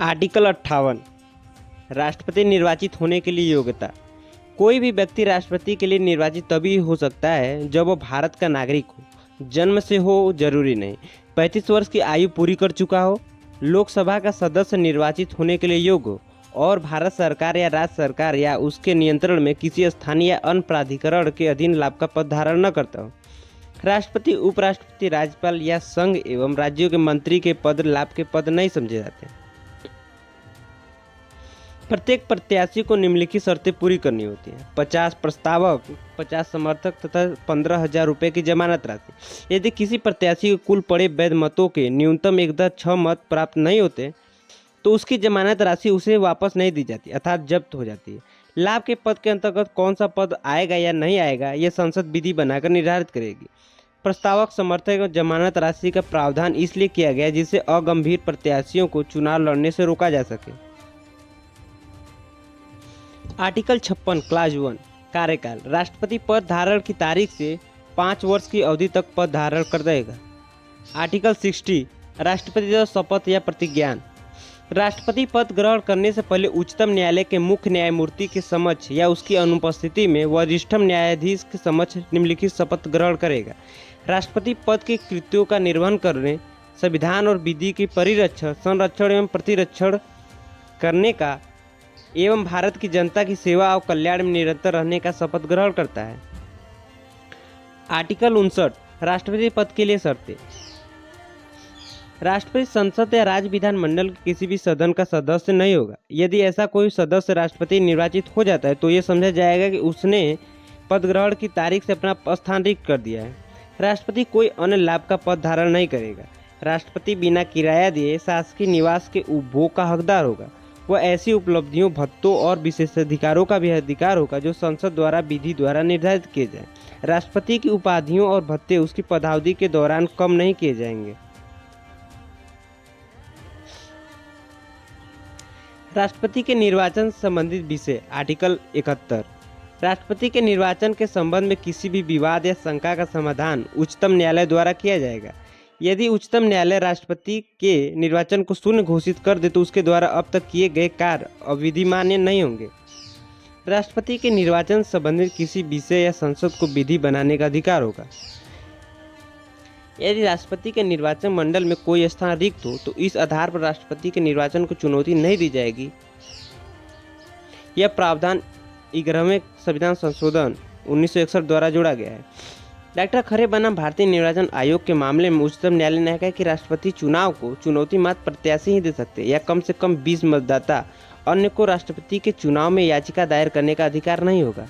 Article 58 राष्ट्रपति निर्वाचित होने के लिए योग्यता। कोई भी व्यक्ति राष्ट्रपति के लिए निर्वाचित तभी हो सकता है जब वो भारत का नागरिक हो, जन्म से हो जरूरी नहीं, 35 वर्ष की आयु पूरी कर चुका हो, लोकसभा का सदस्य निर्वाचित होने के लिए योग्य हो और भारत सरकार या राज्य सरकार या उसके नियंत्रण में किसी स्थानीय या अन्य प्राधिकरण के अधीन लाभ का पद धारण न करता हो। राष्ट्रपति, उपराष्ट्रपति, राज्यपाल या संघ एवं राज्यों के मंत्री के पद लाभ के पद नहीं समझे जाते। प्रत्येक प्रत्याशी को निम्नलिखित शर्तें पूरी करनी होती हैं। 50 प्रस्तावक, 50 समर्थक तथा 15,000 रुपये की जमानत राशि। यदि किसी प्रत्याशी को कुल पड़े वैध मतों के न्यूनतम 1/6 मत प्राप्त नहीं होते तो उसकी जमानत राशि उसे वापस नहीं दी जाती अर्थात जब्त हो जाती है। लाभ के पद के अंतर्गत कौन सा पद आएगा या नहीं आएगा यह संसद विधि बनाकर निर्धारित करेगी। प्रस्तावक, समर्थक और जमानत राशि का प्रावधान इसलिए किया गया जिससे अगंभीर प्रत्याशियों को चुनाव लड़ने से रोका जा सके। आर्टिकल 56 क्लास 1 कार्यकाल। राष्ट्रपति पद धारण की तारीख से 5 वर्ष की अवधि तक पद धारण कर देगा। आर्टिकल 60 राष्ट्रपति का शपथ या प्रतिज्ञान। राष्ट्रपति पद ग्रहण करने से पहले उच्चतम न्यायालय के मुख्य न्यायमूर्ति के समक्ष या उसकी अनुपस्थिति में वरिष्ठतम न्यायाधीश के समक्ष निम्नलिखित शपथ ग्रहण करेगा। राष्ट्रपति पद के कृत्यों का निर्वहन करने, संविधान और विधि की परिरक्षण, संरक्षण एवं प्रतिरक्षण करने का एवं भारत की जनता की सेवा और कल्याण में निरंतर रहने का शपथ ग्रहण करता है। आर्टिकल 59 राष्ट्रपति पद के लिए शर्तें। राष्ट्रपति संसद या राज्य विधानमंडल के किसी भी सदन का सदस्य नहीं होगा। यदि ऐसा कोई सदस्य राष्ट्रपति निर्वाचित हो जाता है तो यह समझा जाएगा कि उसने पद ग्रहण की तारीख से अपना स्थान रिक्त कर दिया है। राष्ट्रपति कोई अन्य लाभ का पद धारण नहीं करेगा। राष्ट्रपति बिना किराया दिए शासकीय निवास के उपभोग का हकदार होगा। वह ऐसी उपलब्धियों, भत्तों और विशेषाधिकारों का भी अधिकार होगा जो संसद द्वारा विधि द्वारा निर्धारित किए जाए। राष्ट्रपति की उपाधियों और भत्ते उसकी पदावधि के दौरान कम नहीं किए जाएंगे। राष्ट्रपति के निर्वाचन से संबंधित विषय। आर्टिकल 71 राष्ट्रपति के निर्वाचन के संबंध में किसी भी विवाद या शंका का समाधान उच्चतम न्यायालय द्वारा किया जाएगा। यदि उच्चतम न्यायालय राष्ट्रपति के निर्वाचन को शून्य घोषित कर दे तो उसके द्वारा अब तक किए गए कार्य अविधिमान्य नहीं होंगे। राष्ट्रपति के निर्वाचन से संबंधित किसी विषय या संसद को विधि बनाने का अधिकार होगा। यदि राष्ट्रपति के निर्वाचन मंडल में कोई स्थान रिक्त हो तो इस आधार पर राष्ट्रपति के निर्वाचन को चुनौती नहीं दी जाएगी। यह प्रावधान 11वें संविधान संशोधन 1961 द्वारा जोड़ा गया है। डॉक्टर खरे बनाम भारतीय निर्वाचन आयोग के मामले में उच्चतम न्यायालय ने कहा कि राष्ट्रपति चुनाव को चुनौती मात्र प्रत्याशी ही दे सकते या कम से कम 20 मतदाता अन्य को राष्ट्रपति के चुनाव में याचिका दायर करने का अधिकार नहीं होगा।